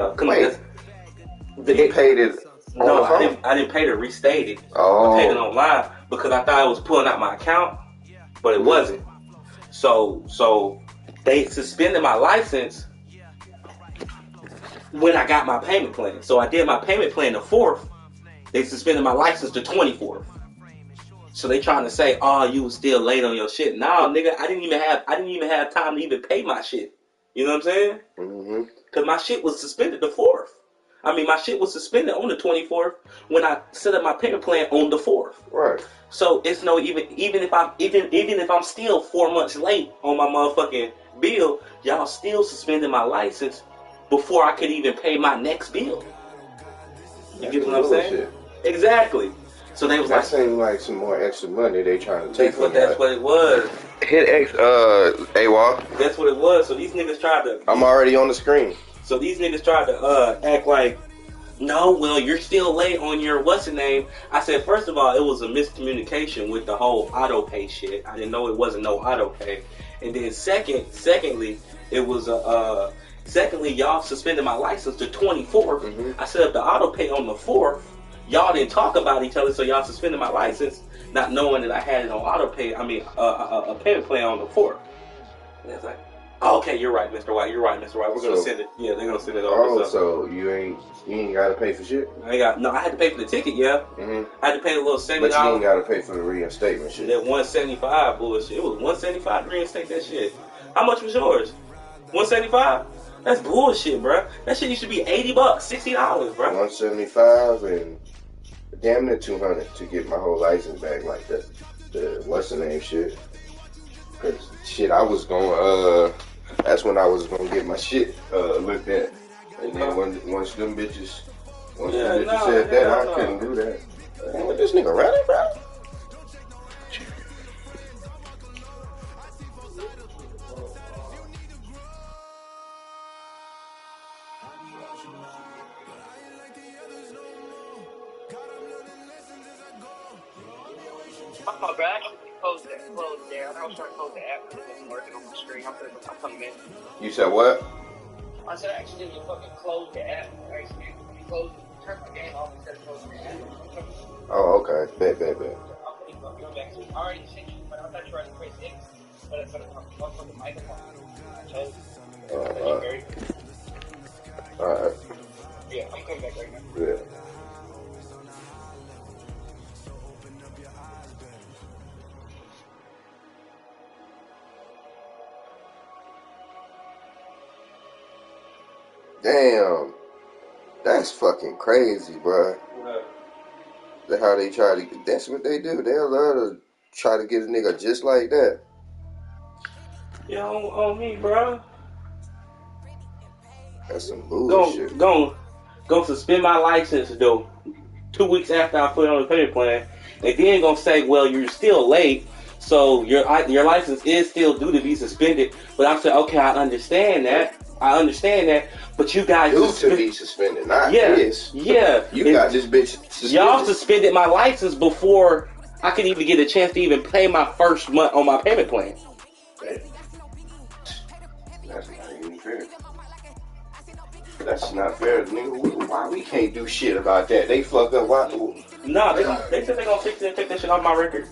Wait, he paid it on No, the phone? I didn't pay to restate it. Oh. I paid it online because I thought it was pulling out my account, but it wasn't. So they suspended my license when I got my payment plan. So I did my payment plan the 4th. They suspended my license the 24th. So they trying to say, "Oh, you was still late on your shit." Nah, nigga, I didn't even have time to even pay my shit. You know what I'm saying? Mm-hmm. Because my shit was suspended the 4th. I mean, my shit was suspended on the 24th when I set up my payment plan on the 4th. Right. So it's no even if I'm still 4 months late on my motherfucking bill, y'all still suspended my license before I could even pay my next bill. You get what I'm saying? Exactly. So they was that seemed like some more extra money they trying to take from That's what it was. Hit X, Awall. That's what it was. So these niggas tried to. I'm already on the screen. So these niggas tried to act like, no, well, you're still late on your what's the name. I said, first of all, it was a miscommunication with the whole auto pay shit. I didn't know it wasn't no auto pay. And then secondly, it was secondly, y'all suspended my license the 24th. Mm-hmm. I set up the auto pay on the 4th. Y'all didn't talk about each other, so y'all suspended my license, not knowing that I had it on auto pay. I mean, a payment plan on the 4th. And it's like, oh, okay, you're right, Mr. White. You're right, Mr. White. We're gonna send it. Yeah, they're gonna send it over. Oh, so you ain't gotta pay for shit? I had to pay for the ticket, yeah. Mm-hmm. I had to pay a little $70. But you ain't gotta pay for the reinstatement shit. That $175 bullshit. It was $175 to reinstate that shit. How much was yours? $175? That's bullshit, bro. That shit used to be $80, $60, bro. $175 and damn near $200 to get my whole license back like that. The what's the name shit? Cause shit, I was going that's when I was gonna get my shit looked at, and then once them bitches said that, I couldn't do that. What this nigga running, bro? My bad. Closed there. I was trying to close the app because it wasn't working on my screen. I'm coming in. You said what? I said I accidentally fucking closed the app. I accidentally turned my game off instead of closing the app. Oh, okay. Bet. I'm back to it. I already sent you, but I thought you were to press X. But it's going to come up with the microphone. I chose it. Alright. Yeah, I'm coming back right now. Yeah. Damn, that's fucking crazy, bro. That's how they try to. That's what they do. They love to try to get a nigga just like that. Yeah, on me, bro. That's some bullshit. Go suspend my license though. 2 weeks after I put it on the payment plan, and then gonna say, well, you're still late, so your license is still due to be suspended. But I'm saying, okay, I understand that. But you guys to be suspended, not this. Yeah, you got this bitch suspended. Y'all suspended my license before I could even get a chance to even pay my first month on my payment plan. That's not even fair. That's not fair, nigga. Why we can't do shit about that? They fucked up. Why? Nah, they said they gonna fix it and take that shit off my record.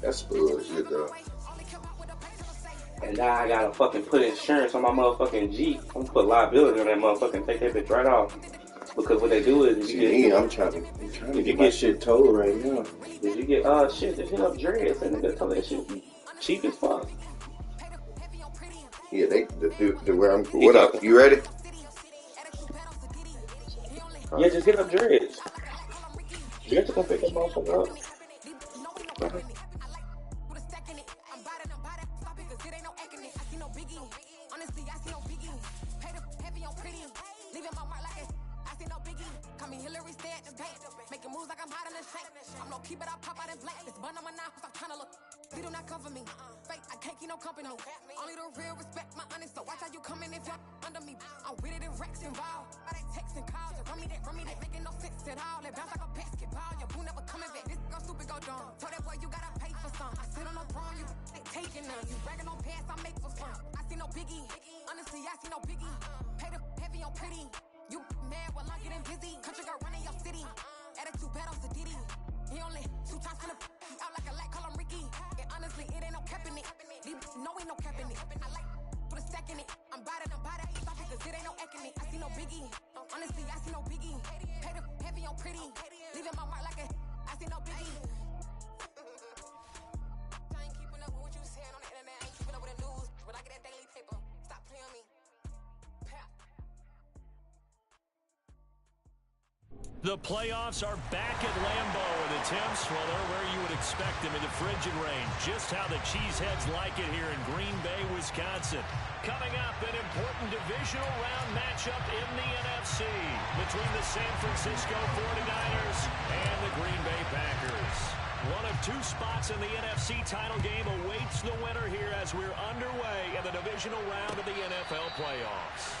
That's bullshit, though. And now I gotta fucking put insurance on my motherfucking Jeep. I'm gonna put liability on that motherfucker and take that bitch right off. Because what they do is I'm trying to get my shit towed right now. If you get shit, just hit up dreads and nigga tell that shit cheap as fuck. Yeah, what up? You ready? Yeah, just hit up dreads. Dreads are gonna pick that motherfucker up. You do not come for me. Fake, I can't keep no company. Only the real respect my honest. So watch how you come in if you're under me. I'm with it in Rex involved. I they text and calls. Run me that, making no sense at all. They bounce like a basketball. Your boo never coming back. This go stupid, go dumb. Told that boy you gotta pay for some. I sit on no throne, you ain't taking none. You bragging on pants, I make for fun. I see no biggie. Honestly, I see no biggie. pretty. You mad while I'm getting busy. Country girl running your city. Attitude bad on Sadidi. He only 2 times from the he out like a light, call him Ricky. And honestly, it ain't no cap in it. These know ain't no cap in it. I like put a stack in it. I'm bad, stop it, cause it ain't no acting it. I see no biggie. Honestly, I see no biggie. Pay the heavy on pretty. Leaving my mark like a I see no biggie. I ain't keeping up with what you saying on the internet. I ain't keeping up with the news. But I get that daily paper. Stop playing on me. The playoffs are back at Lambeau, and the temps, well, they're where you would expect them in the frigid rain. Just how the Cheeseheads like it here in Green Bay, Wisconsin. Coming up, an important divisional round matchup in the NFC between the San Francisco 49ers and the Green Bay Packers. One of 2 spots in the NFC title game awaits the winner here as we're underway in the divisional round of the NFL playoffs.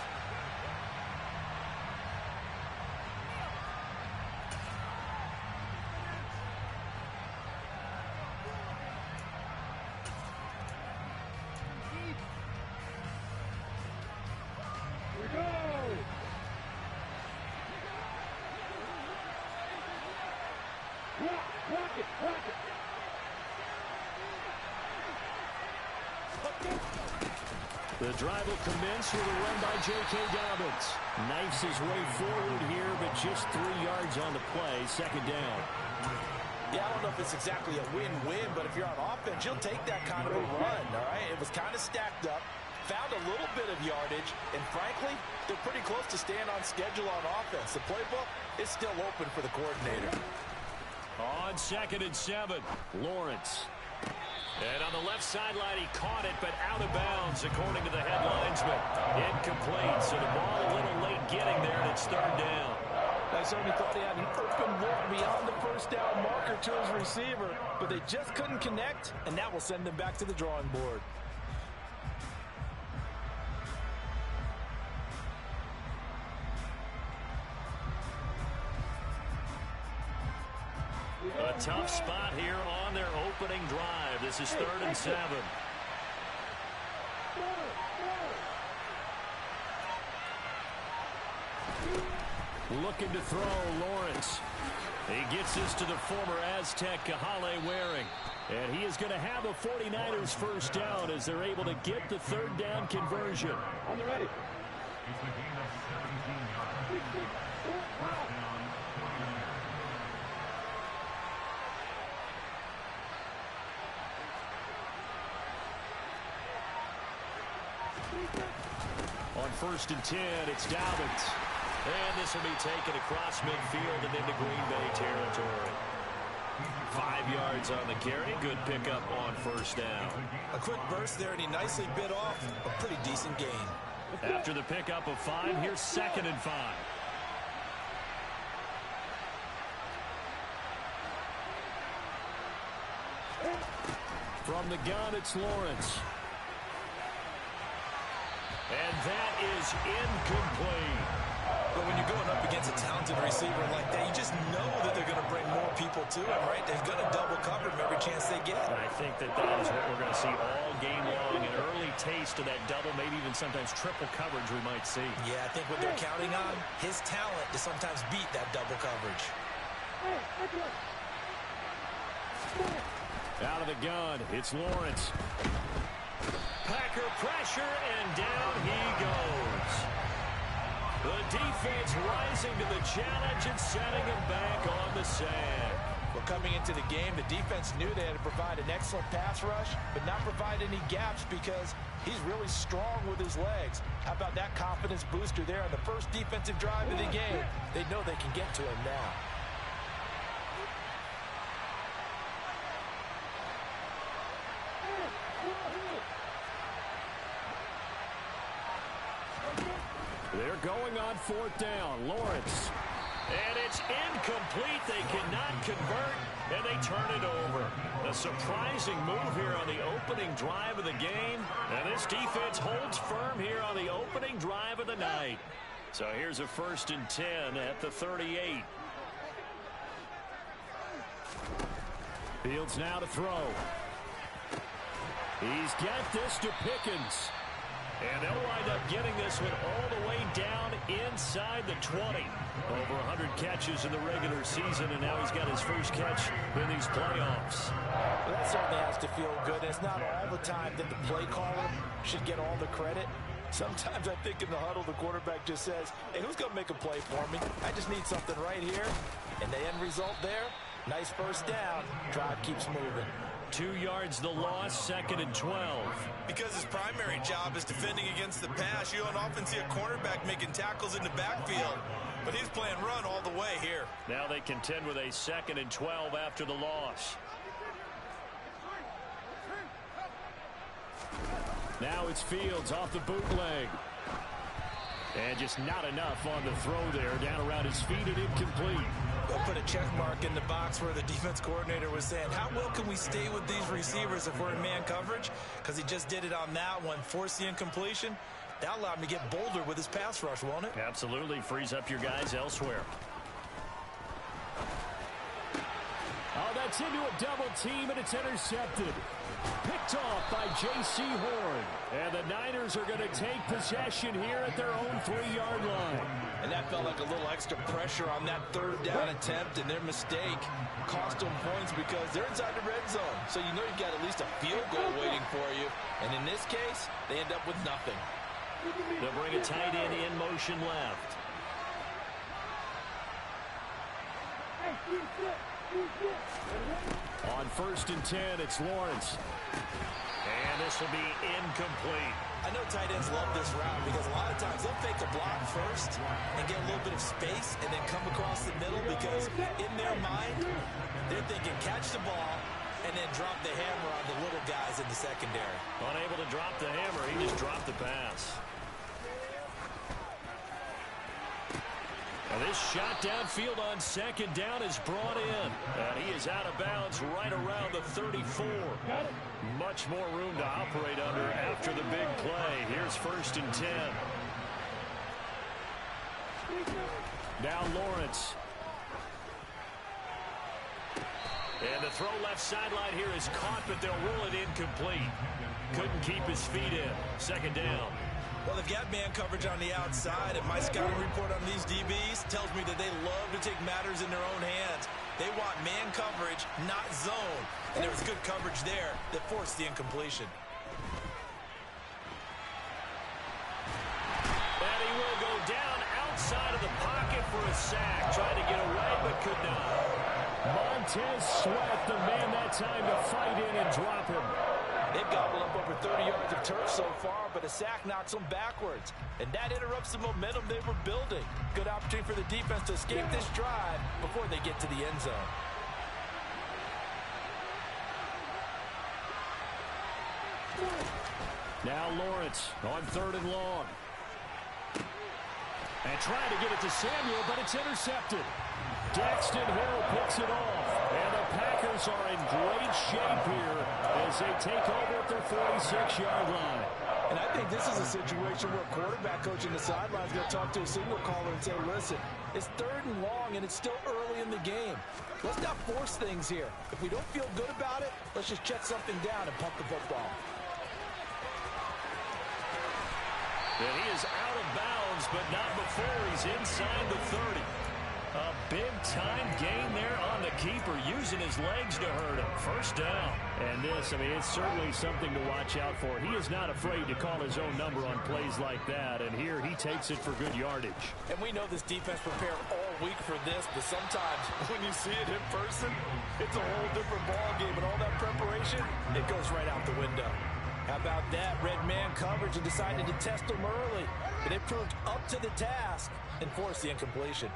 The drive will commence with a run by J.K. Dobbins. Knifes his way forward here, but just 3 yards on the play, second down. Yeah, I don't know if it's exactly a win-win, but if you're on offense, you'll take that kind of a run, all right? It was kind of stacked up, found a little bit of yardage, and frankly, they're pretty close to staying on schedule on offense. The playbook is still open for the coordinator. On 2nd and 7, Lawrence. And on the left sideline, he caught it, but out of bounds, according to the head linesman. Incomplete, so the ball a little late getting there, and it's 3rd down. I certainly thought he had an open look beyond the first down marker to his receiver, but they just couldn't connect, and that will send them back to the drawing board. A tough spot here on their opening drive. This is 3rd and 7. Looking to throw, Lawrence. He gets this to the former Aztec, Kahale Waring. And he is going to have a 49ers first down as they're able to get the 3rd down conversion. On the ready. On 1st and 10, it's Dobbins. And this will be taken across midfield and into Green Bay territory. 5 yards on the carry. Good pickup on 1st down. A quick burst there, and he nicely bit off a pretty decent gain. After the pickup of 5, here's 2nd and 5. From the gun, it's Lawrence. And that is incomplete. But when you're going up against a talented receiver like that, you just know that they're going to bring more people to him, right? They're going to double cover him every chance they get. And I think that is what we're going to see all game long, an early taste of that double, maybe even sometimes triple coverage we might see. Yeah, I think what they're counting on, his talent to sometimes beat that double coverage. Out of the gun, it's Lawrence. Packer pressure, and down he goes. The defense rising to the challenge and setting him back on the sand. Well, coming into the game, the defense knew they had to provide an excellent pass rush, but not provide any gaps because he's really strong with his legs. How about that confidence booster there on the first defensive drive of the game? They know they can get to him now. They're going on 4th down. Lawrence. And it's incomplete. They cannot convert, and they turn it over. A surprising move here on the opening drive of the game. And this defense holds firm here on the opening drive of the night. So here's a 1st and 10 at the 38. Fields now to throw. He's got this to Pickens. And they'll wind up getting this one all the way down in inside the 20. Over 100 catches in the regular season, and now he's got his first catch in these playoffs. Well, that certainly has to feel good. It's not all the time that the play caller should get all the credit. Sometimes I think in the huddle, the quarterback just says, hey, who's going to make a play for me? I just need something right here. And the end result there, nice first down. Drive keeps moving. 2 yards the loss, 2nd and 12. Because his primary job is defending against the pass. You don't often see a cornerback making tackles in the backfield. But he's playing run all the way here. Now they contend with a 2nd and 12 after the loss. Now it's Fields off the bootleg. And just not enough on the throw there. Down around his feet and incomplete. They'll put a check mark in the box where the defense coordinator was saying, how well can we stay with these receivers if we're in man coverage? Because he just did it on that one, forced the incompletion. That allowed him to get bolder with his pass rush, won't it? Absolutely. Frees up your guys elsewhere. Oh, that's into a double team, and it's intercepted. Picked off by J.C. Horn. And the Niners are going to take possession here at their own 3-yard line. And that felt like a little extra pressure on that third down attempt, and their mistake cost them points because they're inside the red zone. So you know you've got at least a field goal waiting for you. And in this case, they end up with nothing. They'll bring a tight end in motion left. On 1st and 10, it's Lawrence. And this will be incomplete. I know tight ends love this route because a lot of times they'll fake a block first and get a little bit of space and then come across the middle because in their mind, they're thinking catch the ball and then drop the hammer on the little guys in the secondary. Unable to drop the hammer, he just dropped the pass. Now this shot downfield on 2nd down is brought in. And he is out of bounds right around the 34. Much more room to operate under after the big play. Here's 1st and 10. Now Lawrence. And the throw left sideline here is caught, but they'll rule it incomplete. Couldn't keep his feet in. 2nd down. Well, they've got man coverage on the outside, and my scouting report on these DBs tells me that they love to take matters in their own hands. They want man coverage, not zone. And there was good coverage there that forced the incompletion. And he will go down outside of the pocket for a sack. Trying to get away, but could not. Montez Sweat, the man that time to fight in and drop him. They've gobbled up over 30 yards of turf so far, but a sack knocks them backwards. And that interrupts the momentum they were building. Good opportunity for the defense to escape this drive before they get to the end zone. Now Lawrence on 3rd and long. And trying to get it to Samuel, but it's intercepted. Daxton Hill picks it off. And the Packers are in great shape here as they take over at their 46-yard line. And I think this is a situation where a quarterback coach in the sideline is going to talk to a signal caller and say, listen, it's 3rd and long and it's still early in the game. Let's not force things here. If we don't feel good about it, let's just check something down and pump the football. And he is out of bounds, but not before he's inside the 30. A big-time gain there on the keeper, using his legs to hurt him. 1st down. And this, I mean, it's certainly something to watch out for. He is not afraid to call his own number on plays like that, and here he takes it for good yardage. And we know this defense prepared all week for this, but sometimes when you see it in person, it's a whole different ballgame, and all that preparation, it goes right out the window. How about that? Red man coverage and decided to test them early, but it proved up to the task and forced the incompletion.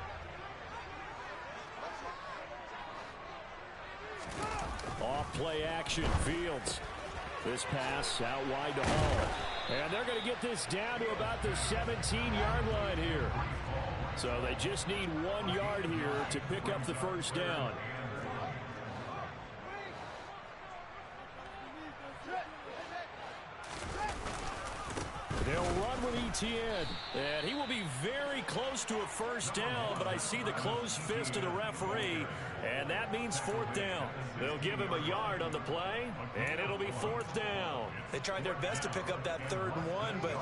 Off play action, Fields. This pass out wide to Hall. And they're going to get this down to about the 17-yard line here. So they just need 1 yard here to pick up the 1st down. They'll run with Etienne. And he will be very close to a first down, but I see the closed fist of the referee, and that means fourth down. They'll give him a yard on the play, and it'll be fourth down. They tried their best to pick up that 3rd and 1, but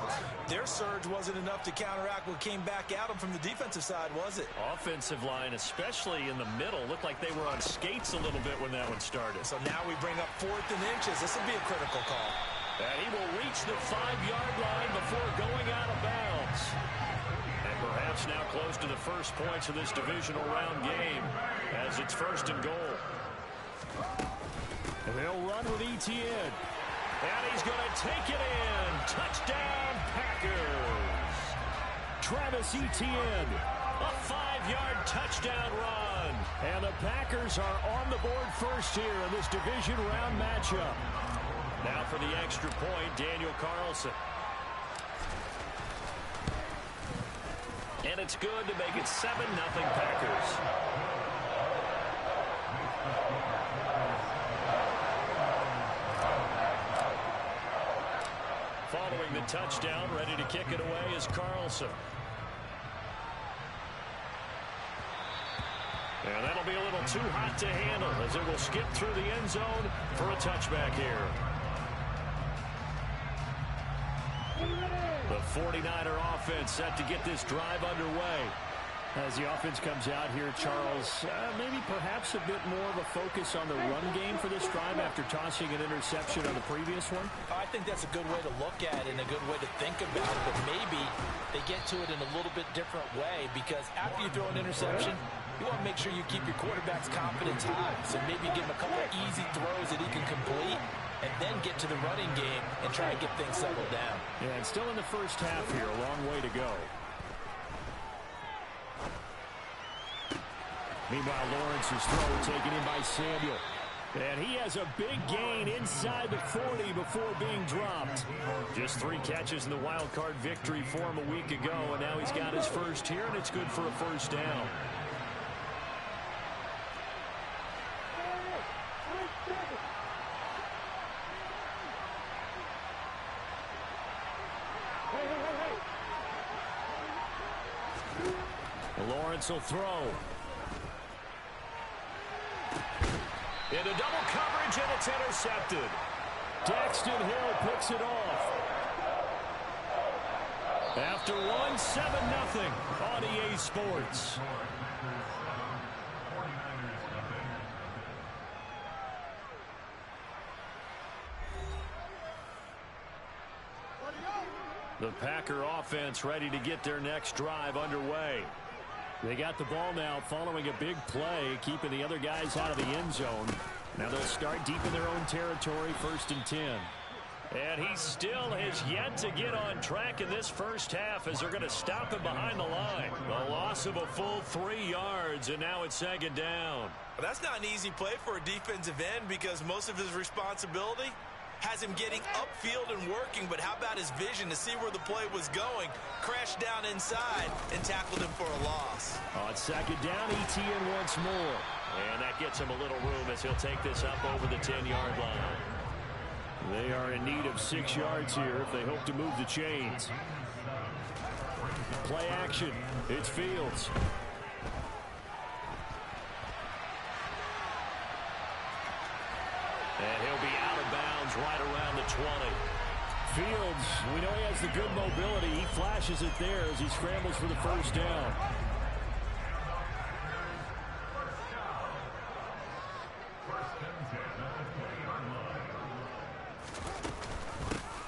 their surge wasn't enough to counteract what came back at them from the defensive side, was it? Offensive line, especially in the middle, looked like they were on skates a little bit when that one started. So now we bring up 4th and inches. This will be a critical call. And he will reach the 5-yard line before going out of bounds. And perhaps now close to the first points of this divisional round game as it's 1st and goal. And they'll run with Etienne. And he's going to take it in. Touchdown, Packers. Travis Etienne, a 5-yard touchdown run. And the Packers are on the board first here in this division round matchup. Now for the extra point, Daniel Carlson. And it's good to make it 7-0 Packers. Following the touchdown, ready to kick it away is Carlson. And that'll be a little too hot to handle as it will skip through the end zone for a touchback here. The 49er offense set to get this drive underway. As the offense comes out here, Charles, maybe perhaps a bit more of a focus on the run game for this drive after tossing an interception on the previous one? I think that's a good way to look at it and a good way to think about it, but maybe they get to it in a little bit different way because after you throw an interception, you want to make sure you keep your quarterback's confidence high. So maybe give him a couple of easy throws that he can complete and then get to the running game and try to get things settled down. Yeah, and still in the first half here, a long way to go. Meanwhile, Lawrence's throw taken in by Samuel. And he has a big gain inside the 40 before being dropped. Just 3 catches in the wild card victory for him a week ago, and now he's got his first here, and it's good for a first down. Lawrence will throw. Into double coverage, and it's intercepted. Daxton Hill picks it off. After one, 7-0 on EA Sports. The Packer offense ready to get their next drive underway. They got the ball now following a big play, keeping the other guys out of the end zone. Now they'll start deep in their own territory, 1st and 10. And he still has yet to get on track in this first half as they're going to stop him behind the line. The loss of a full 3 yards, and now it's 2nd down. Well, that's not an easy play for a defensive end because most of his responsibility has him getting upfield and working, but how about his vision to see where the play was going? Crashed down inside and tackled him for a loss. On 2nd down, Etienne once more. And that gets him a little room as he'll take this up over the 10-yard line. They are in need of 6 yards here if they hope to move the chains. Play action. It's Fields. And he'll be out of bounds right around the 20. Fields, we know he has the good mobility. He flashes it there as he scrambles for the first down.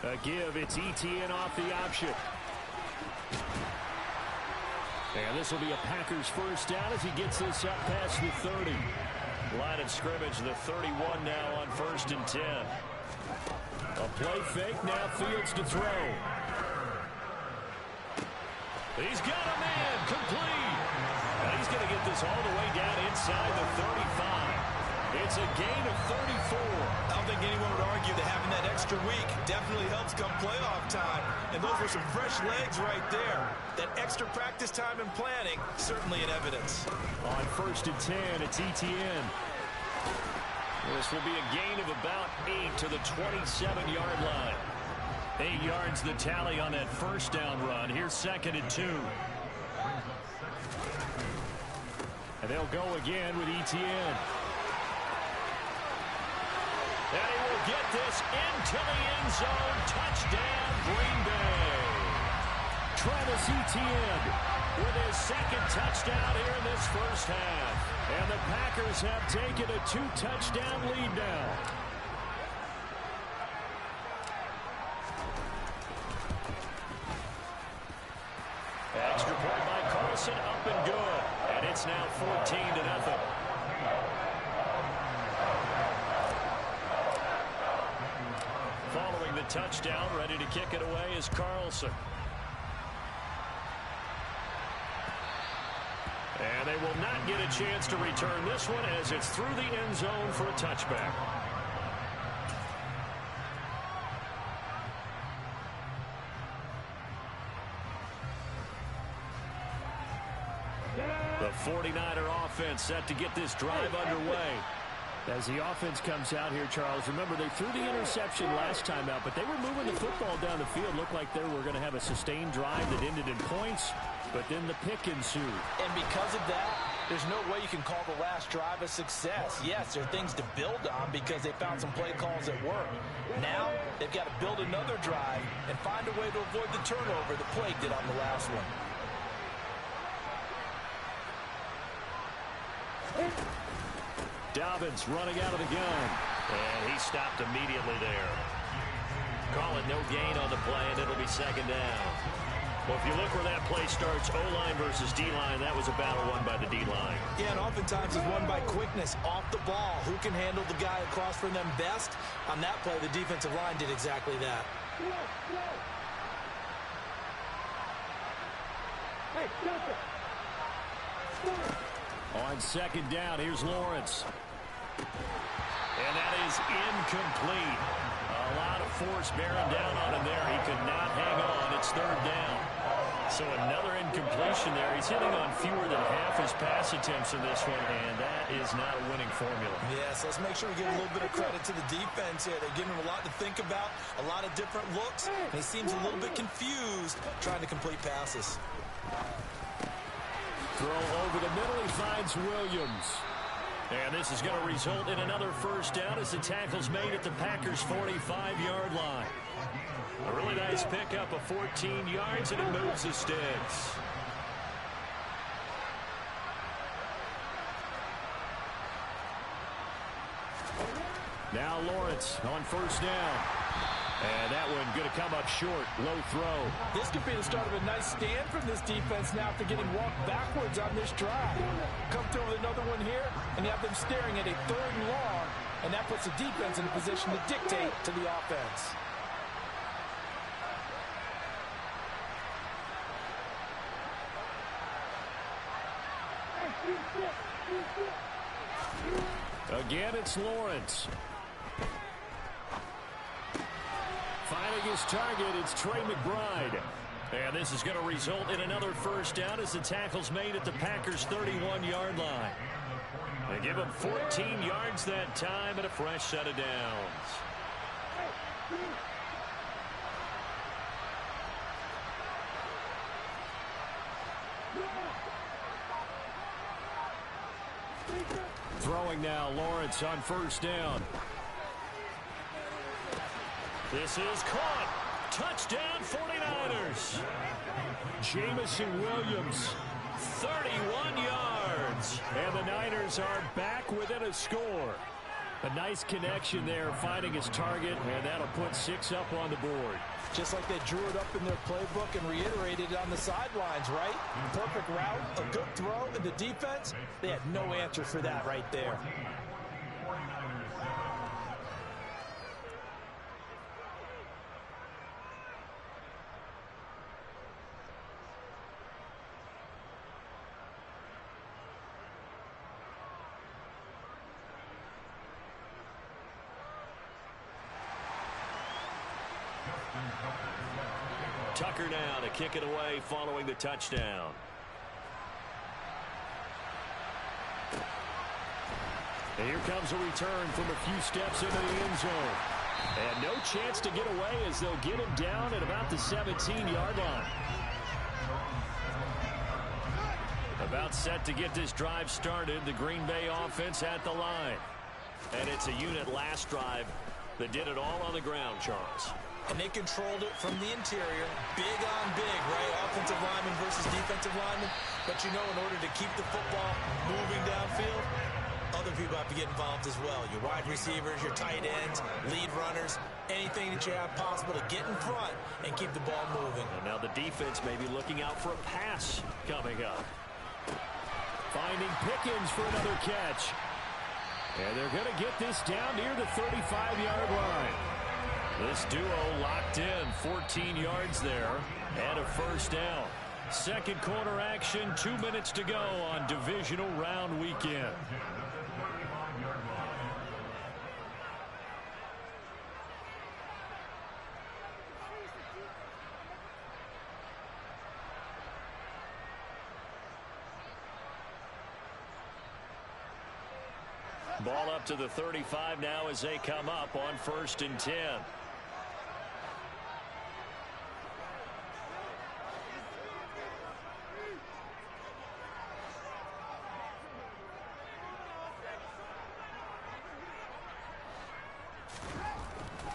A give, it's Etienne off the option. And this will be a Packers first down as he gets this up past the 30. Line of scrimmage, the 31 now on 1st and 10. A play fake, now Fields to throw. He's got a man, complete. And he's going to get this all the way down inside the 35. It's a gain of 34. I don't think anyone would argue that having that extra week definitely helps come playoff time. And those were some fresh legs right there. That extra practice time and planning, certainly in evidence. On 1st and 10, it's Etienne. This will be a gain of about 8 to the 27-yard line. 8 yards the tally on that first down run. Here's 2nd and 2. And they'll go again with Etienne. And he will get this into the end zone. Touchdown, Green Bay. Travis Etienne with his 2nd touchdown here in this first half. And the Packers have taken a 2-touchdown lead now. Extra point by Carlson, up and good. And it's now 14-0. Following the touchdown, ready to kick it away is Carlson. And they will not get a chance to return this one as it's through the end zone for a touchback. The 49er offense set to get this drive underway. As the offense comes out here, Charles, remember they threw the interception last time out, but they were moving the football down the field. Looked like they were going to have a sustained drive that ended in points, but then the pick ensued. And because of that, there's no way you can call the last drive a success. Yes, there are things to build on because they found some play calls that work. Now, they've got to build another drive and find a way to avoid the turnover the Plague did on the last one. Dobbins running out of the gun. And he stopped immediately there. Call it no gain on the play, and it'll be 2nd down. Well, if you look where that play starts, O-line versus D-line, that was a battle won by the D-line. Yeah, and oftentimes it's won by quickness off the ball. Who can handle the guy across from them best? On that play, the defensive line did exactly that. On 2nd down, here's Lawrence. And that is incomplete. A lot of force bearing down on him there. He could not hang on. It's 3rd down. So another incompletion there. He's hitting on fewer than half his pass attempts in this one, and that is not a winning formula. Yes, let's make sure we give a little bit of credit to the defense here. They're giving him a lot to think about, a lot of different looks, and he seems a little bit confused trying to complete passes. Throw over the middle, he finds Williams. And this is going to result in another first down as the tackle's made at the Packers' 45-yard line. A really nice pickup of 14 yards, and it moves the sticks. Now Lawrence on 1st down. And that one going to come up short. Low throw. This could be the start of a nice stand from this defense now after getting walked backwards on this drive. Come through with another one here, and you have them staring at a 3rd and long, and that puts the defense in a position to dictate to the offense. Again, it's Lawrence. Finding his target, it's Trey McBride. And this is going to result in another first down as the tackle's made at the Packers' 31-yard line. They give him 14 yards that time and a fresh set of downs. Throwing now, Lawrence on 1st down. This is caught. Touchdown 49ers. Jamison Williams, 31 yards. And the Niners are back within a score. A nice connection there, finding his target, and that'll put 6 up on the board. Just like they drew it up in their playbook and reiterated it on the sidelines, right? Perfect route, a good throw, and the defense, they had no answer for that right there. Tucker now to kick it away following the touchdown. And here comes a return from a few steps into the end zone. And no chance to get away as they'll get him down at about the 17-yard line. About set to get this drive started, the Green Bay offense at the line. And it's a unit last drive that did it all on the ground, Charles. And they controlled it from the interior, big on big, right? Offensive lineman versus defensive lineman. But you know, in order to keep the football moving downfield, other people have to get involved as well. Your wide receivers, your tight ends, lead runners, anything that you have possible to get in front and keep the ball moving. And now the defense may be looking out for a pass coming up. Finding Pickens for another catch. And they're going to get this down near the 35-yard line. This duo locked in, 14 yards there, and a first down. Second quarter action, 2 minutes to go on divisional round weekend. Ball up to the 35 now as they come up on 1st and 10.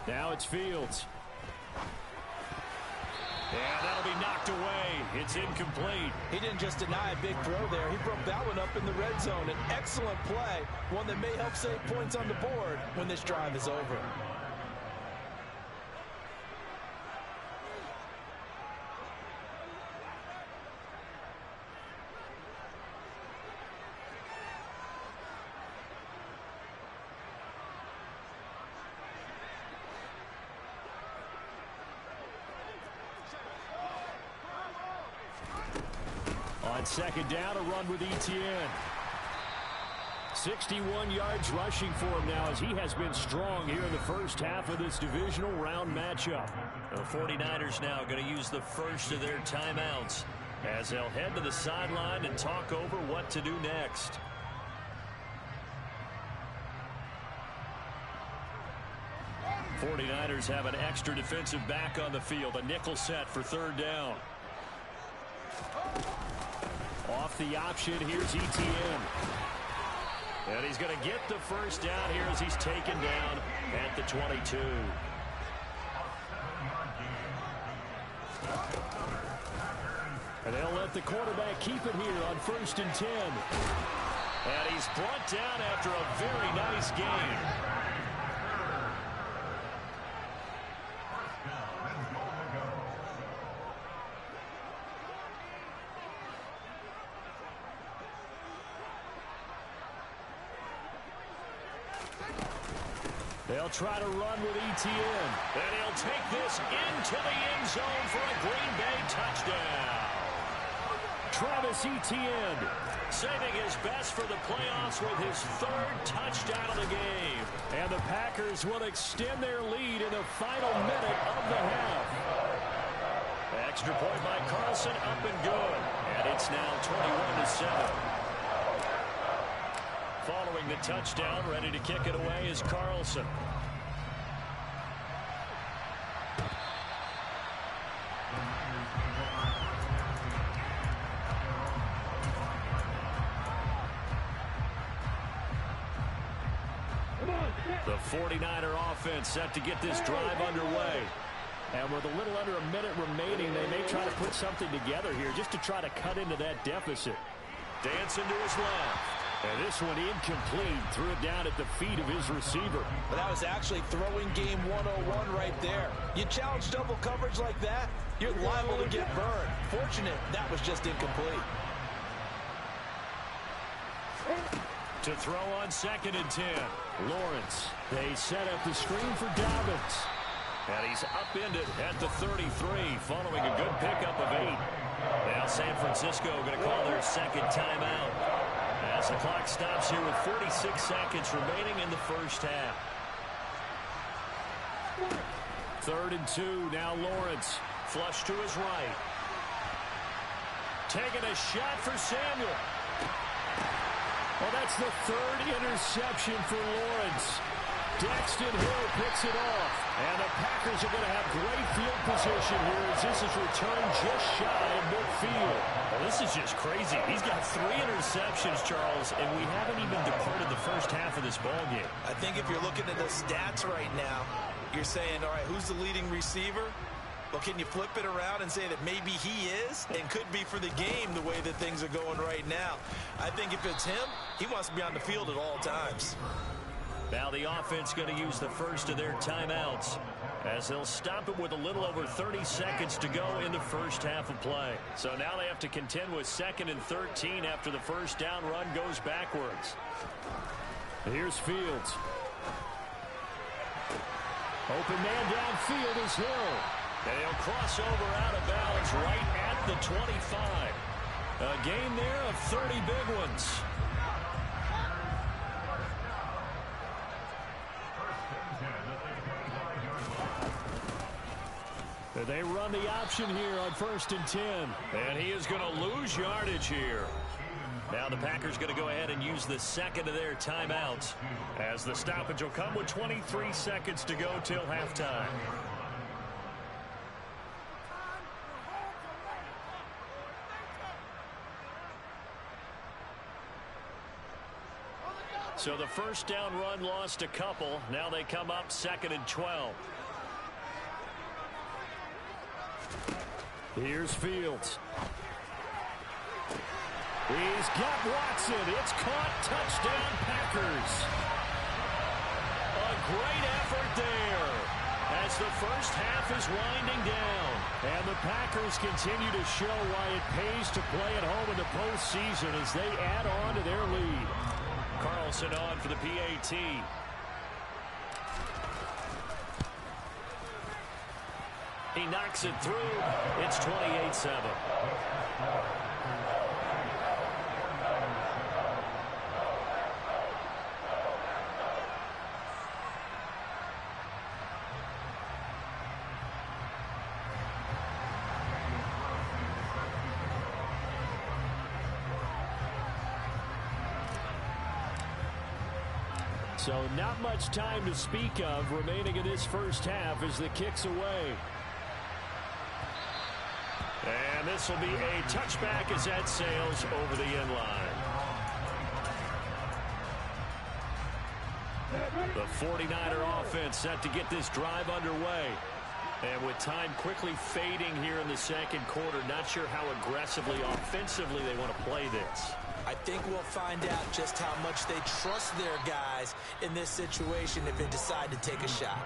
Now it's Fields. And that'll be knocked away. It's incomplete. He didn't just deny a big throw there. He broke that one up in the red zone. An excellent play, one that may help save points on the board when this drive is over. On second down, a run with Etienne. 61 yards rushing for him now as he has been strong here in the first half of this divisional round matchup. The 49ers now going to use the first of their timeouts as they'll head to the sideline and talk over what to do next. '49ers have an extra defensive back on the field, a nickel set for third down. Off the option, here's Etienne. And he's going to get the first down here as he's taken down at the 22. And they'll let the quarterback keep it here on 1st and 10. And he's brought down after a very nice game. They'll try to run with Etienne. And he'll take this into the end zone for a Green Bay touchdown. Travis Etienne saving his best for the playoffs with his 3rd touchdown of the game. And the Packers will extend their lead in the final minute of the half. Extra point by Carlson, up and good. And it's now 21-7. Following the touchdown, ready to kick it away is Carlson. The 49er offense set to get this drive underway. And with a little under a minute remaining, they may try to put something together here just to try to cut into that deficit. Dancing to his left. And this one incomplete. Threw it down at the feet of his receiver. But that was actually throwing game 101 right there. You challenge double coverage like that, you're liable to get burned. Fortunate that was just incomplete. To throw on 2nd and 10. Lawrence. They set up the screen for Dobbins. And he's upended at the 33 following a good pickup of 8. Now San Francisco going to call their 2nd timeout. As the clock stops here with 46 seconds remaining in the first half. 3rd and 2. Now Lawrence. Flush to his right. Taking a shot for Samuel. Well, that's the 3rd interception for Lawrence. Daxton Hill picks it off. And the Packers are going to have great field position here as this is returned just shy of midfield. Well, this is just crazy. He's got 3 interceptions, Charles, and we haven't even departed the first half of this ballgame. I think if you're looking at the stats right now, you're saying, all right, who's the leading receiver? Well, can you flip it around and say that maybe he is and could be for the game the way that things are going right now? I think if it's him, he wants to be on the field at all times. Now the offense going to use the first of their timeouts as they'll stop it with a little over 30 seconds to go in the first half of play. So now they have to contend with 2nd and 13 after the first down run goes backwards. Here's Fields. Open man downfield is Hill. And he'll cross over out of bounds right at the 25. A gain there of 30 big ones. They run the option here on 1st and 10. And he is going to lose yardage here. Now the Packers going to go ahead and use the second of their timeouts as the stoppage will come with 23 seconds to go till halftime. So the first down run lost a couple. Now they come up 2nd and 12. Here's Fields. He's got Watson. It's caught. Touchdown, Packers. A great effort there as the first half is winding down. And the Packers continue to show why it pays to play at home in the postseason as they add on to their lead. Carlson on for the PAT. He knocks it through. It's 28-7. So not much time to speak of remaining in this first half as the kick's away. And this will be a touchback as that sails over the end line. The 49er offense set to get this drive underway. And with time quickly fading here in the second quarter, not sure how aggressively, offensively they want to play this. I think we'll find out just how much they trust their guys in this situation if they decide to take a shot.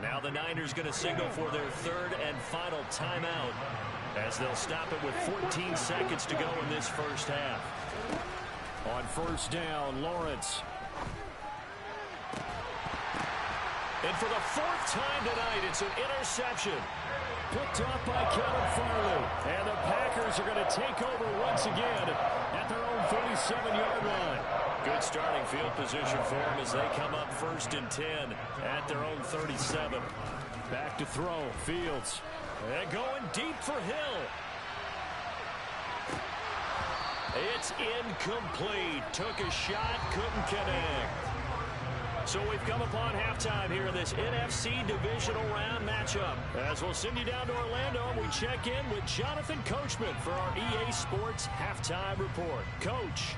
Now the Niners going to signal for their 3rd and final timeout as they'll stop it with 14 seconds to go in this first half. On 1st down, Lawrence. And for the 4th time tonight, it's an interception. Picked up by Kevin Farley. And the Packers are going to take over once again at their own 37-yard line. Good starting field position for them as they come up 1st and 10 at their own 37. Back to throw. Fields. And going deep for Hill. It's incomplete. Took a shot, couldn't connect. So we've come upon halftime here in this NFC divisional round matchup. As we'll send you down to Orlando, and we check in with Jonathan Coachman for our EA Sports Halftime Report. Coach.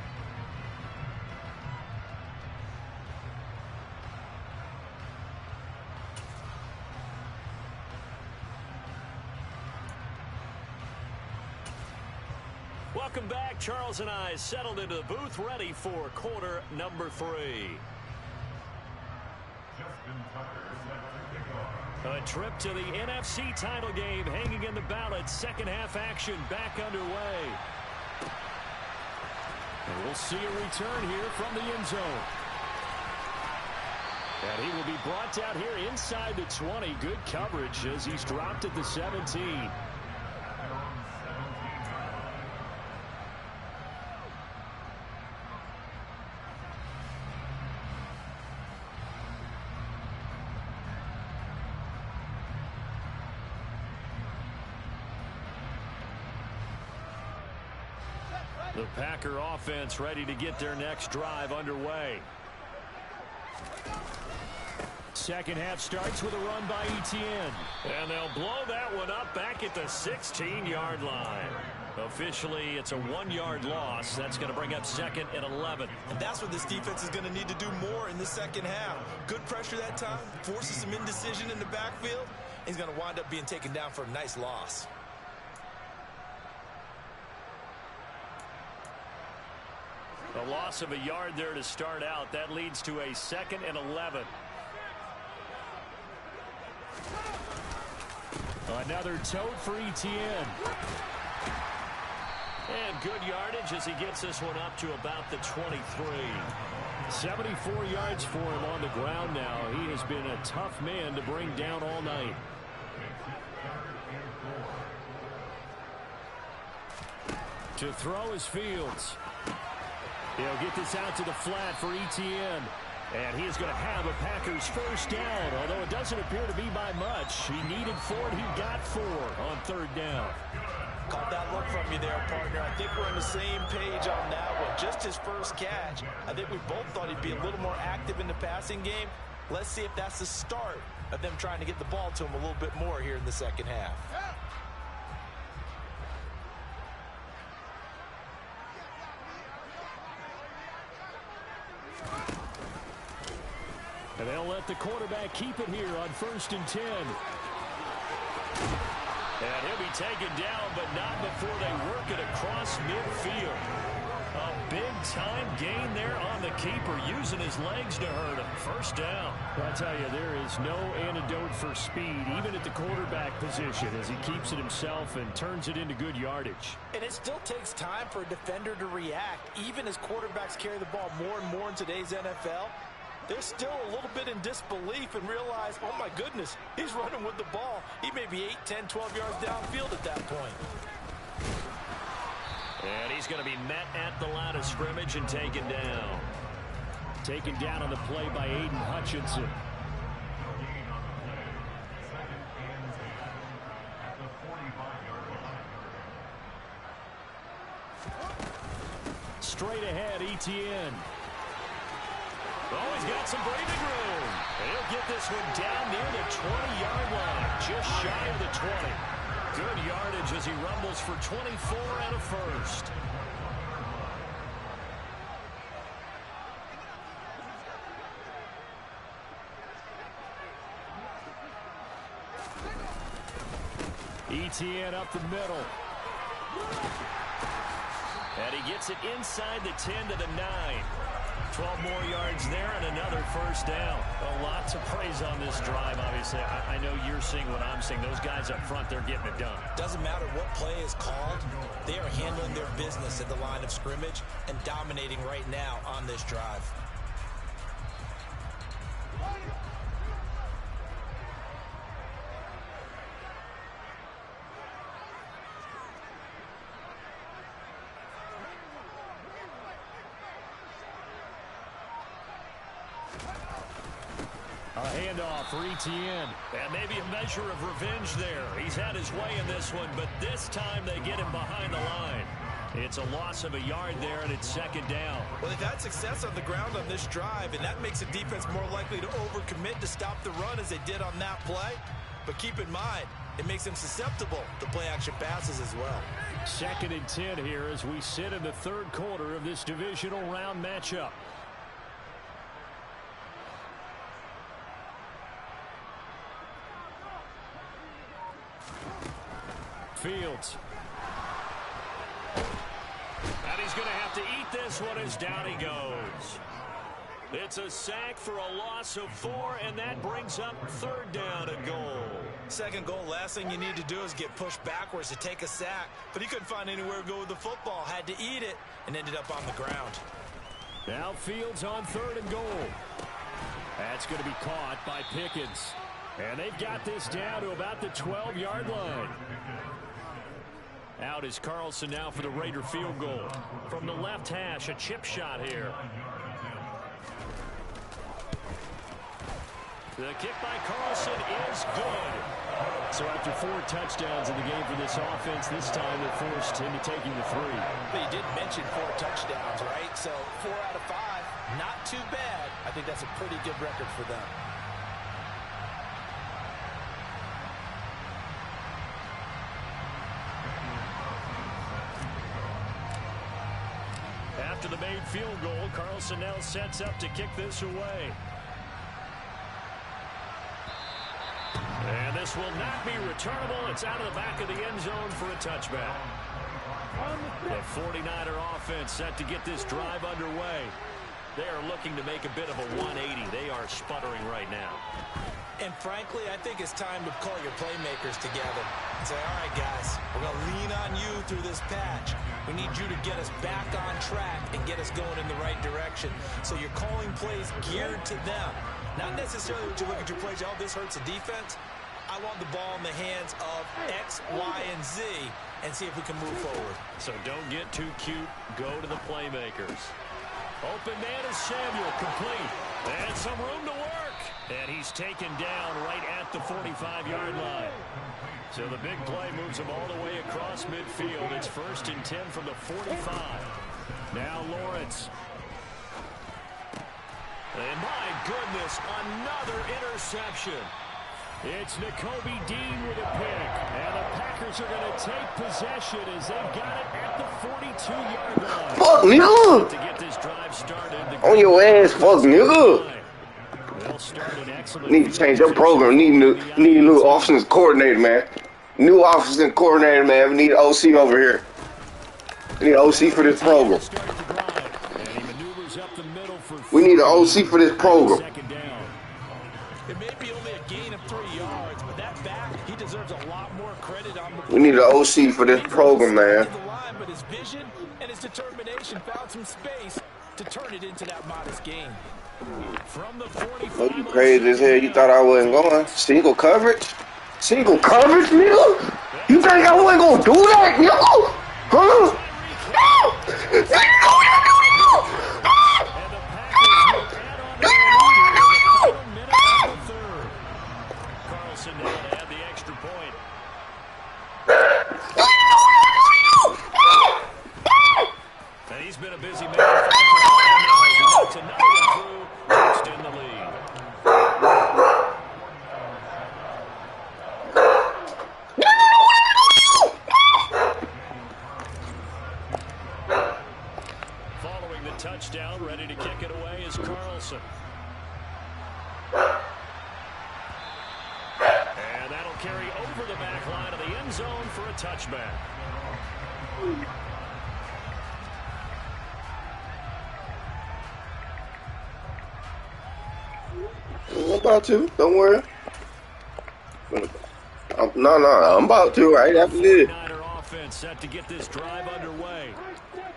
Welcome back. Charles and I settled into the booth ready for quarter number 3. A trip to the NFC title game hanging in the balance. Second half action back underway. And we'll see a return here from the end zone. And he will be brought down here inside the 20. Good coverage as he's dropped at the 17. The Packer offense ready to get their next drive underway. Second half starts with a run by Etienne. And they'll blow that one up back at the 16-yard line. Officially, it's a 1-yard loss. That's going to bring up 2nd and 11. And that's what this defense is going to need to do more in the second half. Good pressure that time, forces some indecision in the backfield. He's going to wind up being taken down for a nice loss. A loss of a yard there to start out. That leads to a 2nd and 11. Another tote for Etienne. And good yardage as he gets this one up to about the 23. 74 yards for him on the ground now. He has been a tough man to bring down all night. To throw is Fields. He'll get this out to the flat for Etienne. And he is going to have a Packers first down, although it doesn't appear to be by much. He needed 4, and he got 4 on 3rd down. Caught that look from you there, partner. I think we're on the same page on that one. Just his first catch. I think we both thought he'd be a little more active in the passing game. Let's see if that's the start of them trying to get the ball to him a little bit more here in the second half. And they'll let the quarterback keep it here on 1st and 10. And he'll be taken down, but not before they work it across midfield. A big-time gain there on the keeper, using his legs to hurt him. First down. I tell you, there is no antidote for speed, even at the quarterback position, as he keeps it himself and turns it into good yardage. And it still takes time for a defender to react, even as quarterbacks carry the ball more and more in today's NFL. They're still a little bit in disbelief and realize, oh my goodness, he's running with the ball. He may be 8, 10, 12 yards downfield at that point. And he's going to be met at the line of scrimmage and taken down. Taken down on the play by Aiden Hutchinson. Straight ahead, Etienne. Oh, he's got some breathing room. He'll get this one down near the 20-yard line, just shy of the 20. Good yardage as he rumbles for 24 and a first. Etienne up the middle. And he gets it inside the 10 to the 9. 12 more yards there and another first down. Well, lots of praise on this drive, obviously. I know you're seeing what I'm seeing. Those guys up front, they're getting it done. Doesn't matter what play is called. They are handling their business at the line of scrimmage and dominating right now on this drive. A handoff for Etienne. And maybe a measure of revenge there. He's had his way in this one, but this time they get him behind the line. It's a loss of a yard there, and it's second down. Well, they've had success on the ground on this drive, and that makes the defense more likely to overcommit to stop the run as they did on that play. But keep in mind, it makes them susceptible to play-action passes as well. Second and 10 here as we sit in the third quarter of this divisional round matchup. Fields. And he's going to have to eat this one as down he goes. It's a sack for a loss of 4, and that brings up third down and goal. Second goal, last thing you need to do is get pushed backwards to take a sack. But he couldn't find anywhere to go with the football. Had to eat it and ended up on the ground. Now Fields on third and goal. That's going to be caught by Pickens. And they've got this down to about the 12-yard line. Out is Carlson now for the Raider field goal. From the left hash, a chip shot here. The kick by Carlson is good. So after 4 touchdowns in the game for this offense, this time they're forced into taking the 3. But you did mention 4 touchdowns, right? So 4 out of 5, not too bad. I think that's a pretty good record for them. After the made field goal, Carlson now sets up to kick this away. And this will not be returnable. It's out of the back of the end zone for a touchback. The 49er offense set to get this drive underway. They are looking to make a bit of a 180. They are sputtering right now. And frankly, I think it's time to call your playmakers together and say, all right, guys, we're going to lean on you through this patch. We need you to get us back on track and get us going in the right direction. So you're calling plays geared to them. Not necessarily when you look at your plays, oh, this hurts the defense. I want the ball in the hands of X, Y, and Z and see if we can move forward. So don't get too cute. Go to the playmakers. Open man is Samuel, complete. And some room to work. And he's taken down right at the 45-yard line. So the big play moves him all the way across midfield. It's 1st and 10 from the 45. Now Lawrence. And my goodness, another interception. It's Nakobe Dean with a pick. And the Packers are going to take possession as they've got it at the 42-yard line. Fuck, nigga! To get this drive started, On your ass, fuck, nigga! Need to change your program. Need a new offensive coordinator, man. New offensive coordinator, man. We need an OC over here. We need an OC for this program. We need an OC for this program. It may be only a gain of 3 yards, but that back, he deserves a lot more credit on the. We need an OC for this program, man. But his vision and his determination found some space to turn it into that modest gain. From the 45. Oh, you crazy as hell. You thought I wasn't going. Single coverage? Single coverage, nigga? You think I wasn't going to do that, nigga? Huh? Carlson now to add the extra point. And he's been a busy man. It's another one through. First in the lead. Following the touchdown, ready to kick it away is Carlson. And that'll carry over the back line of the end zone for a touchback. I'm about to. Don't worry. I'm about to right after this. Offense set to get this drive underway.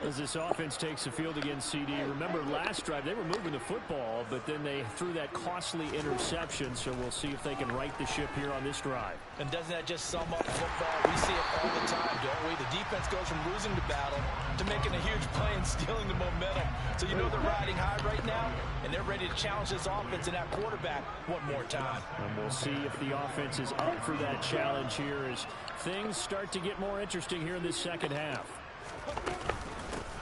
As this offense takes the field against CD. Remember last drive they were moving the football, but then they threw that costly interception. So we'll see if they can right the ship here on this drive. And doesn't that just sum up football? We see it all the time, don't we? The defense goes from losing the battle to making a huge play and stealing the momentum. So you know they're riding high right now, and they're ready to challenge this offense and that quarterback one more time. And we'll see if the offense is up for that challenge here as things start to get more interesting here in this second half.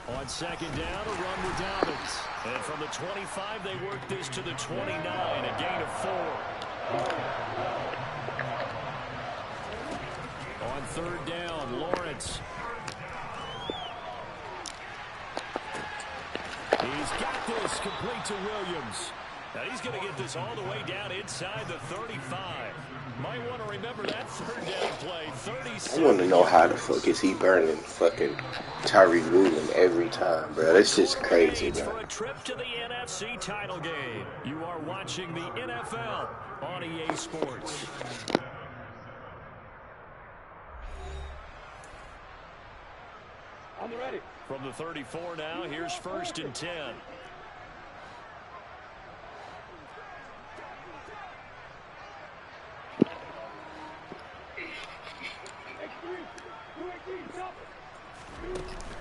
On second down, a run with Dobbins. And from the 25, they work this to the 29, a gain of 4. On third down, Lawrence. He's got this complete to Williams. Now he's going to get this all the way down inside the 35. Might want to remember that third down play. 37. I want to know how the fuck is he burning fucking Tyreek Williams every time, bro. That's just crazy, bro. For a trip to the NFC title game. You are watching the NFL on EA Sports. I'm ready. From the 34 now, here's 1st and 10.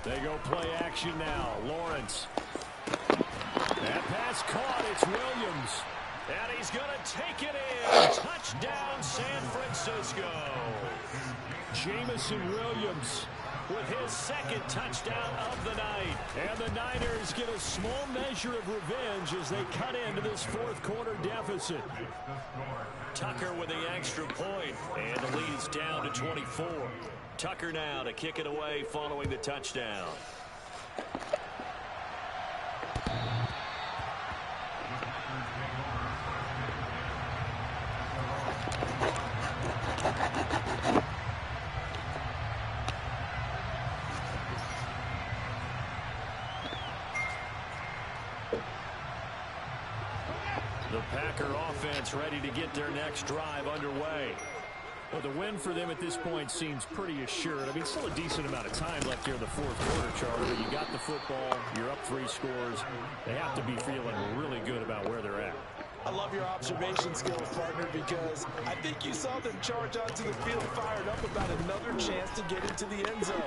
They go play action now. Lawrence. That pass caught. It's Williams. And he's going to take it in. Touchdown, San Francisco. Jamison Williams with his second touchdown of the night. And the Niners get a small measure of revenge as they cut into this fourth quarter deficit. Tucker with the extra point, and the lead's down to 24. Tucker now to kick it away following the touchdown. The Packer offense ready to get their next drive underway. Well, the win for them at this point seems pretty assured. I mean, still a decent amount of time left here in the fourth quarter, Charlie. But you got the football, you're up 3 scores. They have to be feeling really good about where they're at. I love your observation skills, partner, because I think you saw them charge onto the field fired up about another chance to get into the end zone.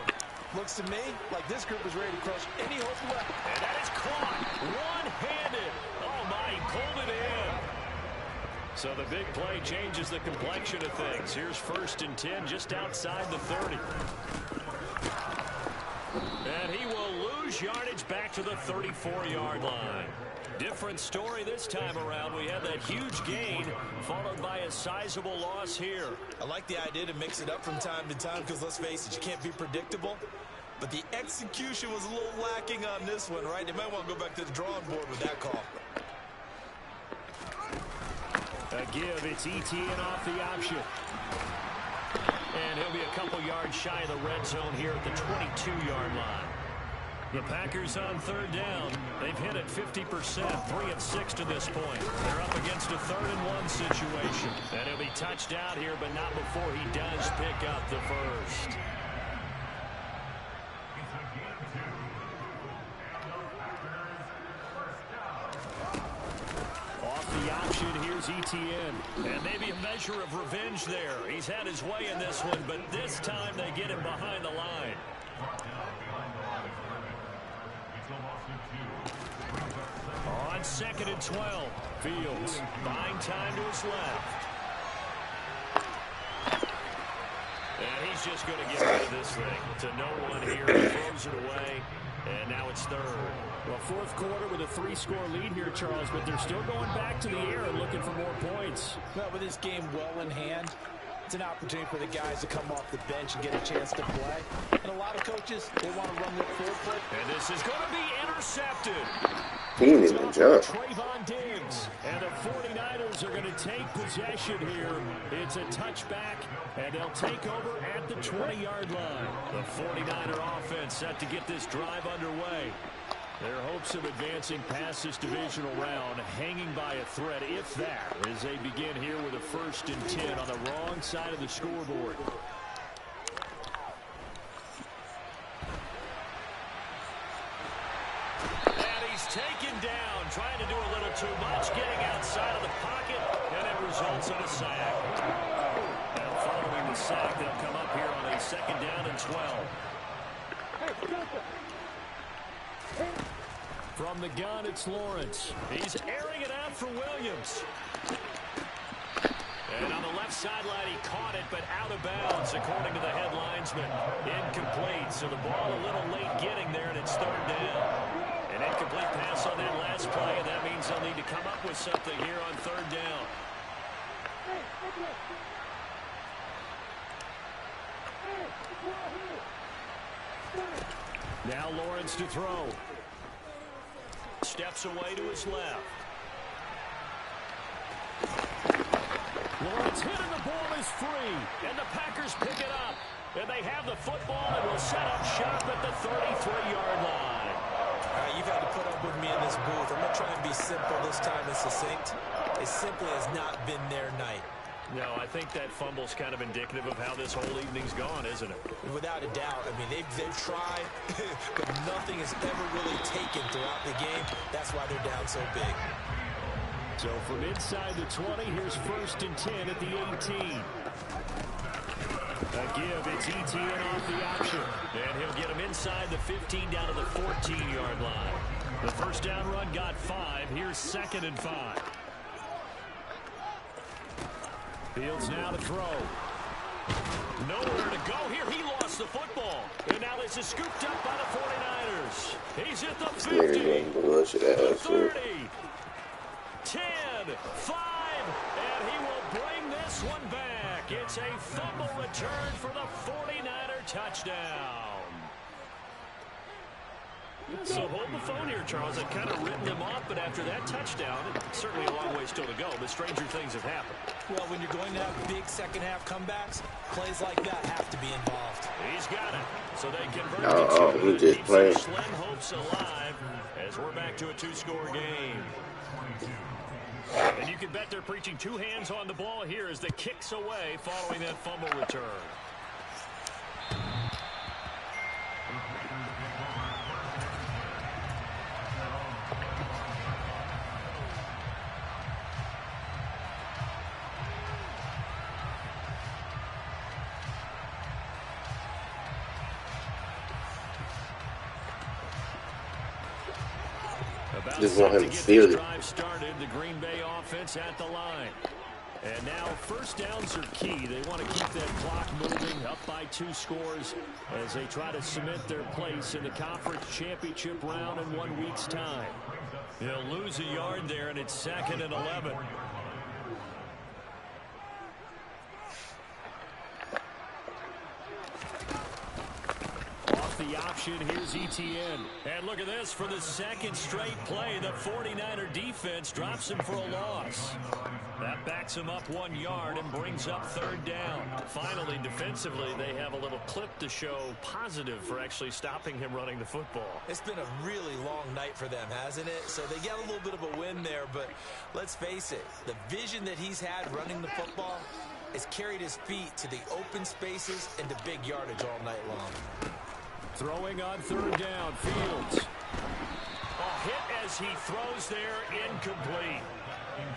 Looks to me like this group is ready to crush any hope left. And that is caught one-handed. Oh, my, he pulled it in. So the big play changes the complexion of things. Here's 1st and 10 just outside the 30. And he will lose yardage back to the 34-yard line. Different story this time around. We had that huge gain followed by a sizable loss here. I like the idea to mix it up from time to time because, let's face it, you can't be predictable. But the execution was a little lacking on this one, right? They might want to go back to the drawing board with that call. A give, it's ETN off the option. And he'll be a couple yards shy of the red zone here at the 22-yard line. The Packers on 3rd down. They've hit it 50%, 3 of 6 to this point. They're up against a 3rd and 1 situation. And he'll be touched out here, but not before he does pick up the first. The option, here's ETN. And maybe a measure of revenge there. He's had his way in this one, but this time they get him behind the line. On 2nd and 12, Fields buying time to his left. And he's just going to get rid of this thing to no one here. He throws it away, and now it's 3rd. Well, fourth quarter with a 3-score lead here, Charles, but they're still going back to the air and looking for more points. Well, with this game well in hand, it's an opportunity for the guys to come off the bench and get a chance to play. And a lot of coaches, they want to run their full play. And this is going to be intercepted. He didn't even jump. Trayvon Diggs. And the 49ers are going to take possession here. It's a touchback, and they'll take over at the 20-yard line. The 49er offense set to get this drive underway. Their hopes of advancing past this divisional round hanging by a thread, if that, as they begin here with a 1st and 10 on the wrong side of the scoreboard. And he's taken down, trying to do a little too much, getting outside of the pocket, and it results in a sack. Now following the sack, they'll come up here on a 2nd down and 12. From the gun, it's Lawrence. He's airing it out for Williams. And on the left sideline, he caught it, but out of bounds, according to the headlinesman. Incomplete, so the ball a little late getting there, and it's 3rd down. An incomplete pass on that last play, and that means they'll need to come up with something here on 3rd down. Now Lawrence to throw. Steps away to his left. Lawrence hit and the ball is free. And the Packers pick it up. And they have the football and will set up shop at the 33-yard line. All right, you've had to put up with me in this booth. I'm going to try and be simple this time and succinct. It simply has not been their night. No, I think that fumble's kind of indicative of how this whole evening's gone, isn't it? Without a doubt. I mean, they've tried, but nothing has ever really taken throughout the game. That's why they're down so big. So from inside the 20, here's 1st and 10 at the 18. A give, it's ETN off the option. And he'll get him inside the 15 down to the 14-yard line. The 1st down run got 5. Here's 2nd and 5. Fields now to throw. Nowhere to go here. He lost the football. And now this is scooped up by the 49ers. He's at the 50, the 30, 10, 5, and he will bring this one back. It's a fumble return for the 49er touchdown. So hold the phone here, Charles. I've kind of written them off, but after that touchdown, it's certainly a long way still to go, but stranger things have happened. Well, when you're going to have big second-half comebacks, plays like that have to be involved. He's got it. So they convert No, it he just playing. Slim hopes alive as we're back to a two-score game. And you can bet they're preaching two hands on the ball here as the kicks away following that fumble return. Just want him to feel it. Started the Green Bay offense at the line. And now first downs are key. They want to keep that clock moving up by 2 scores as they try to cement their place in the conference championship round in 1 week's time. They'll lose a yard there, and it's 2nd and 11. The option, here's Etienne. And look at this, for the second straight play, the 49er defense drops him for a loss. That backs him up 1 yard and brings up 3rd down. Finally, defensively, they have a little clip to show positive for actually stopping him running the football. It's been a really long night for them, hasn't it? So they get a little bit of a win there, but let's face it, the vision that he's had running the football has carried his feet to the open spaces and to big yardage all night long. Throwing on 3rd down, Fields. A hit as he throws there, incomplete.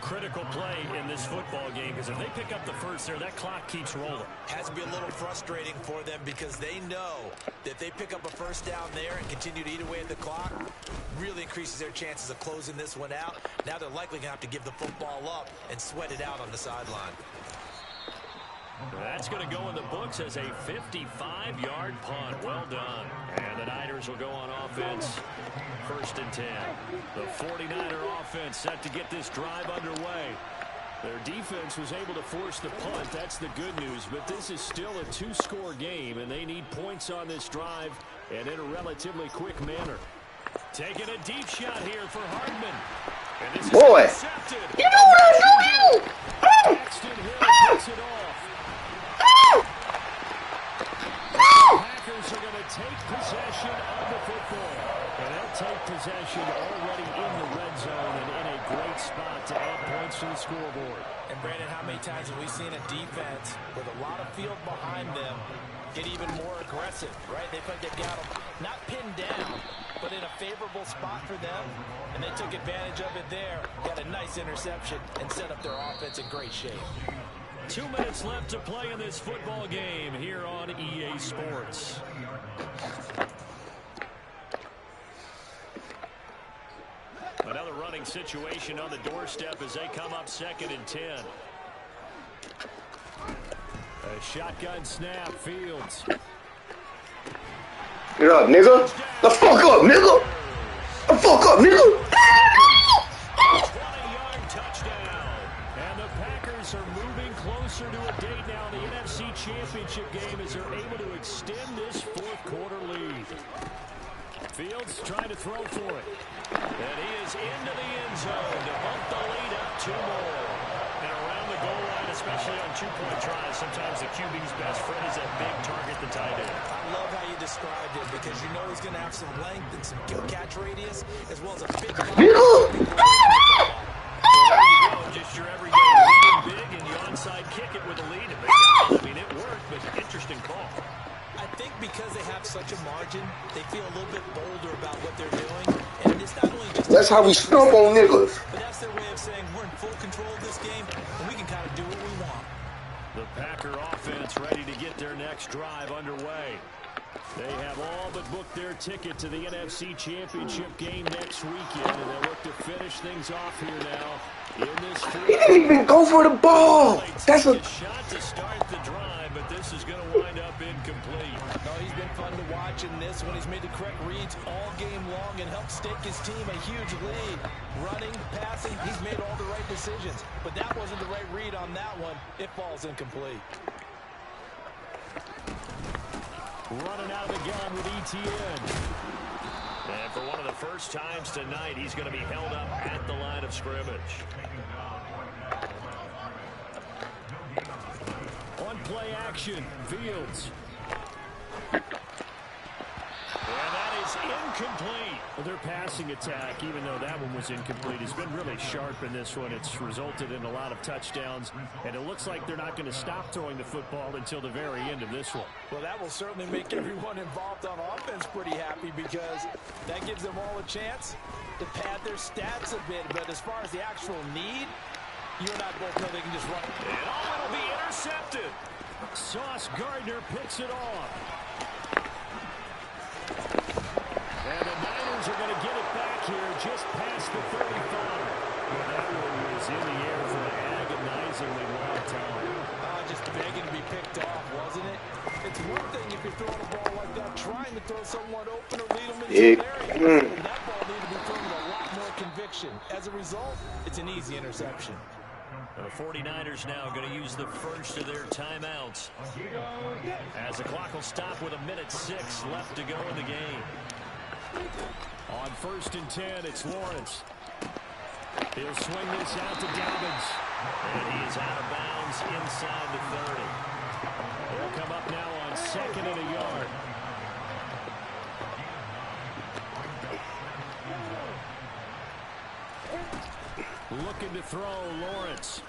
Critical play in this football game because if they pick up the first there, that clock keeps rolling. Has to be a little frustrating for them because they know that if they pick up a first down there and continue to eat away at the clock, really increases their chances of closing this one out. Now they're likely going to have to give the football up and sweat it out on the sideline. That's going to go in the books as a 55-yard punt. Well done. And the Niners will go on offense. 1st and 10. The 49er offense set to get this drive underway. Their defense was able to force the punt. That's the good news. But this is still a 2-score game, and they need points on this drive and in a relatively quick manner. Taking a deep shot here for Hardman. And this is intercepted. You know what I'm doing? Paxton Hill picks it off. The Packers are going to take possession of the football. And they'll take possession already in the red zone and in a great spot to add points to the scoreboard. And Brandon, how many times have we seen a defense with a lot of field behind them get even more aggressive, right? They think they've got them not pinned down, but in a favorable spot for them, and they took advantage of it there, got a nice interception, and set up their offense in great shape. 2 minutes left to play in this football game here on EA Sports. Another running situation on the doorstep as they come up 2nd and 10. A shotgun snap, Fields. Get up, nigga. The fuck up, nigga. The fuck up, nigga. 20-yard touchdown. And the Packers are moving closer to a date now in the NFC Championship game as they're able to extend this 4th quarter lead. Fields trying to throw for it. And he is into the end zone to bump the lead up 2 more. And around the goal line, especially on 2-point tries, sometimes the QB's best friend is that big target, the tight end. I love how you described it because you know he's going to have some length and some catch radius as well as a big Just your everyday leading big and you onside kick it with a lead. I mean, it worked, but interesting call. I think because they have such a margin, they feel a little bit bolder about what they're doing. And it's not only just... That's how we stomp on niggas. But that's their way of saying we're in full control of this game, and we can kind of do what we want. The Packer offense ready to get their next drive underway. They have all but booked their ticket to the NFC Championship game next weekend, and they look to finish things off here now He didn't even go for the ball. That's a shot to start the drive, but this is going to wind up incomplete. No, he's been fun to watch in this one. He's made the correct reads all game long and helped stake his team a huge lead. Running, passing, he's made all the right decisions. But that wasn't the right read on that one. It falls incomplete. Running out of the gun with ETN. And for one of the first times tonight, he's going to be held up at the line of scrimmage. On play action, Fields. And that is incomplete. Well, their passing attack, even though that one was incomplete, has been really sharp in this one. It's resulted in a lot of touchdowns, and it looks like they're not going to stop throwing the football until the very end of this one. Well, that will certainly make everyone involved on offense pretty happy because that gives them all a chance to pad their stats a bit. But as far as the actual need, you and I both know they can just run. And it'll be intercepted. Sauce Gardner picks it off. And the Niners are going to get it back here just past the 35. Well, that one was in the air for an agonizingly long time. Just begging to be picked off, wasn't it? It's one thing if you're throwing a ball like that, trying to throw someone open or lead them into an area. That ball needed to be thrown with a lot more conviction. As a result, it's an easy interception. The 49ers now going to use the first of their timeouts. As the clock will stop with 1:06 left to go in the game. On 1st and 10, it's Lawrence. He'll swing this out to Dobbins. And he is out of bounds inside the 30. He'll come up now on 2nd and a yard. Looking to throw, Lawrence.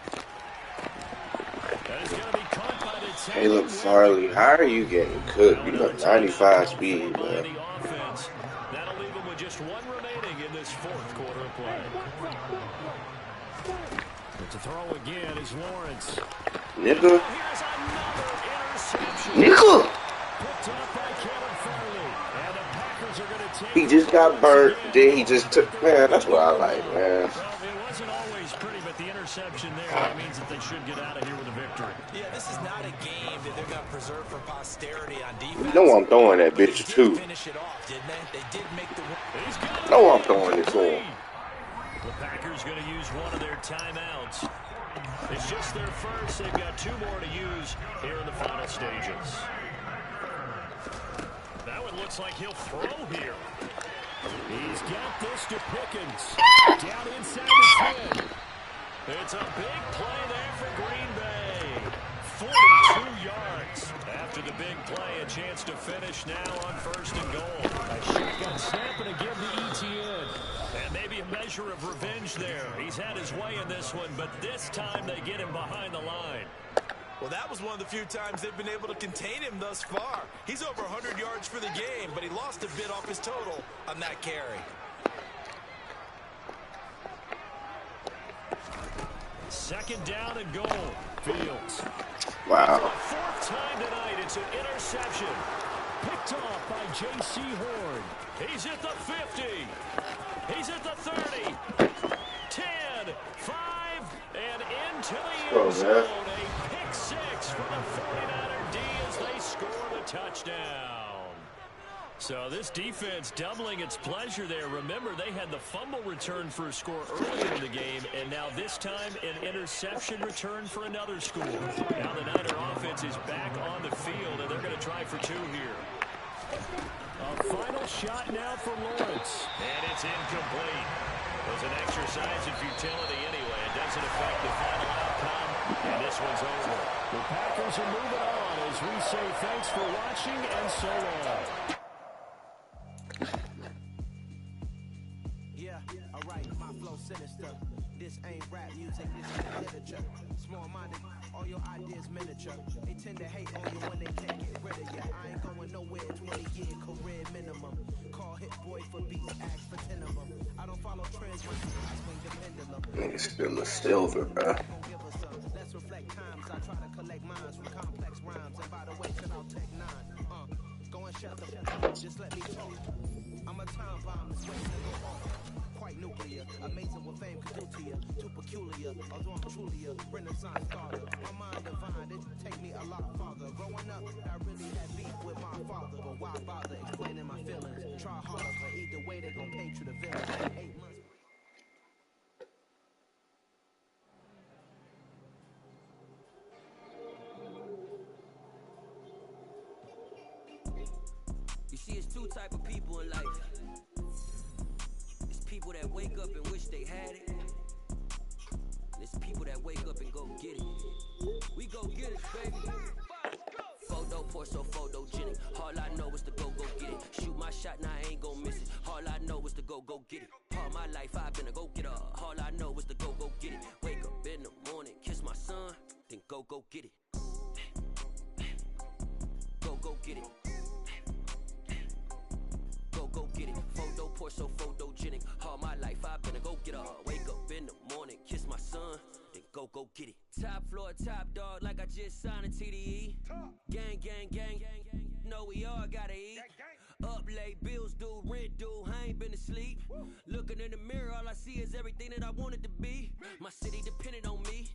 That is going to be caught by the Caleb Farley. How are you getting cooked? You got 95 speed, man. That'll leave him with just one remaining in this 4th quarter of play. But to throw again is Lawrence. Nigga. Here's another interception. Nigga. Picked up by Caleb Farley. And the Packers are going to take He just got burnt. Then he just took. Man, that's what I like, man. Well, it wasn't always pretty, but the interception there, that means that they should get out of here with a victory. Yeah, this is not a game that they're going to preserve for posterity on defense. You know I'm throwing that bitch too. Finish it off, didn't they? They did make the win. No, I'm throwing it to him. The Packers going to use one of their timeouts. It's just their first. They've got 2 more to use here in the final stages. That one looks like he'll throw here. He's got this to Pickens. Down inside the 10. It's a big play there for Green Bay. 42 yards. After the big play, a chance to finish now on 1st and goal. A shotgun snap and again to ETN. And maybe a measure of revenge there. He's had his way in this one, but this time they get him behind the line. Well, that was one of the few times they've been able to contain him thus far. He's over 100 yards for the game, but he lost a bit off his total on that carry. Second down and goal. Fields. Wow. 4th time tonight, it's an interception. Picked off by J.C. Horn. He's at the 50. He's at the 30. 10, 5, and into the end zone. A pick 6 for the 49er D as they score the touchdown. So this defense doubling its pleasure there. Remember, they had the fumble return for a score earlier in the game, and now this time an interception return for another score. Now the Niner offense is back on the field, and they're going to try for 2 here. A final shot now for Lawrence. And it's incomplete. It was an exercise in futility anyway. It doesn't affect the final outcome, and this one's over. The Packers are moving on as we say thanks for watching and so long. Yeah, alright, my flow sinister. This ain't rap music, this is literature. Small-minded, all your ideas miniature. They tend to hate on you when they can't get rid of you. I ain't going nowhere, 20-year career minimum. Call hit boy for beats, ask for 10 of them. I don't follow trends when I swing the pendulum. Nigga still a silver, bro. Let's reflect times. I try to collect minds from complex rhymes. And by the way, shout out Tech 9. Go and shut the fuck. Just let me talk. I'm a time bomb that's waiting to go off. Quite nuclear. Amazing what fame could do to you. peculiar. Although I'm truly a Renaissance starter. My mind divine, it take me a lot farther. Growing up, I really had beef with my father. But why bother explaining my feelings? Try harder, but either way, they gon' paint you the villain. 8 months. You see, it's two type of people in life. It's people that wake up and wish they had it. And it's people that wake up and go get it. We go get it, baby. Photo pour so photogenic. All I know is to go get it. Shoot my shot, now I ain't gon' miss it. All I know is to go get it. All my life I've been a go getter. All I know is to go get it. Wake up in the morning, kiss my son, then go get it. Go get it. Go get it. Photo pour so photogenic. All my life I've been a go getter. Wake up in the morning, kiss my son, then go get it. Top floor, top dog, like I just signed a TDE. Gang, gang, gang, gang, gang. Know we all gotta eat. Up late, bills due, rent due. I ain't been asleep. Looking in the mirror, all I see is everything that I wanted to be. My city depended on me.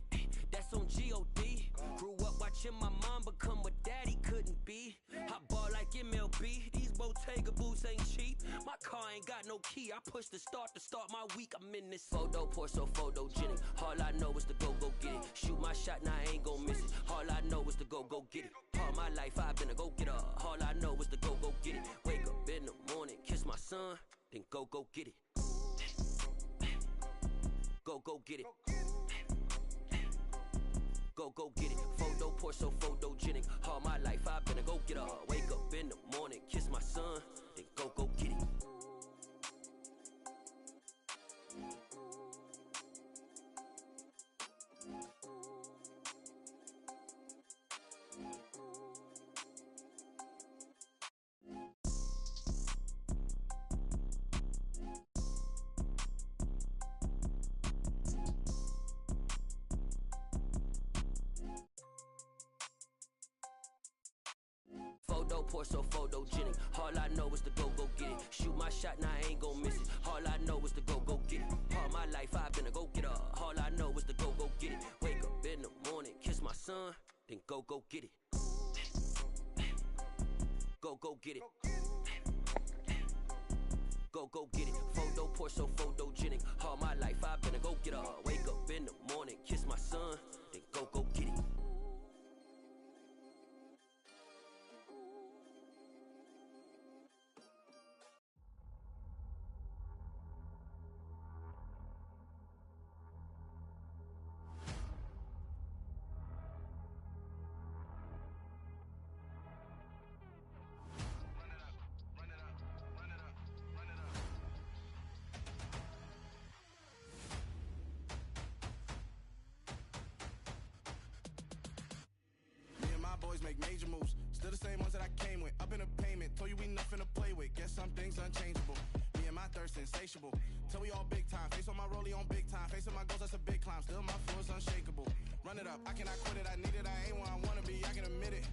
That's on G.O.D. Grew up watching my mom become what daddy couldn't be. I ball like MLB. These Bottega boots ain't cheap. My car ain't got no key. I push the start to start my week. I'm in this photo pour so photogenic. All I know is to go get it. Shoot my shot, now I ain't gon' miss it. All I know is to go get it. All my life I've been a go getter. All I know is to go get it. Wake up in the morning, kiss my son, then go get it. Go get it. Go get it. Photo pour so photogenic. All my life I've been a go getter. Wake up in the morning, kiss my son, then go get it. Photo pour so photogenic. All I know is to go get it. Shoot my shot, now I ain't gon' miss it. All I know is to go get it. All my life I've been a go getter. All I know is to go get it. Wake up in the morning, kiss my son, then go get it. Go get it. Go get it. Photo pour so photogenic. All my life I've been a go getter. Wake up in the morning, kiss my son, then go get it. Boys make major moves, still the same ones that I came with. Up in a payment, told you we nothing to play with. Guess some things unchangeable. Me and my thirst insatiable. Till we all big time. Face on my rollie on big time. Facing my goals, that's a big climb. Still my flow is unshakable. Run it up, I cannot quit it. I need it, I ain't where I wanna be. I can admit it.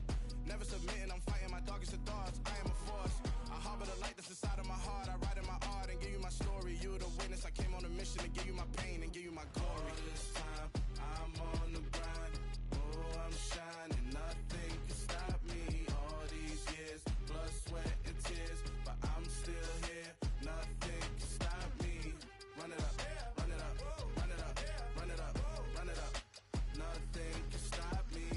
Never submitting, I'm fighting my darkest of thoughts. I am a force. I harbor the light that's inside of my heart. I write in my art and give you my story. You the witness. I came on a mission to give you my pain and give you my glory. All this time, I'm on the grind. Oh, I'm shining. Nothing can stop me. All these years, blood, sweat, and tears. But I'm still here. Nothing can stop me. Run it up, run it up, run it up, run it up, run it up. Nothing can stop me.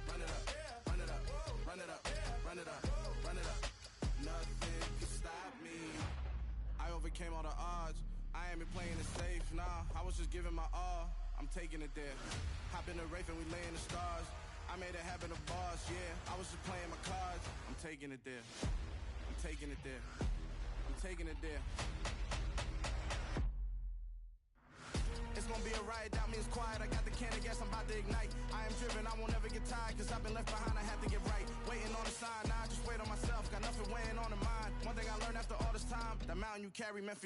Run it up, run it up, run it up, run it up, run it up. Nothing can stop me. I overcame all the odds. I ain't been playing it safe, nah. I was just giving my all. I'm taking it there. Hop in the Wraith and we lay in the stars. I made it happen to boss, yeah. I was just playing my cards. I'm taking it there. I'm taking it there. I'm taking it there. It's gonna be a riot, doubt me it's quiet. I got the can of gas, I'm about to ignite. I am driven, I won't ever get tired. Cause I've been left behind, I have to get right. Waiting on the sign, now I just wait on myself. Got nothing weighing on the mind. One thing I learned after all this time, the mountain you carry meant for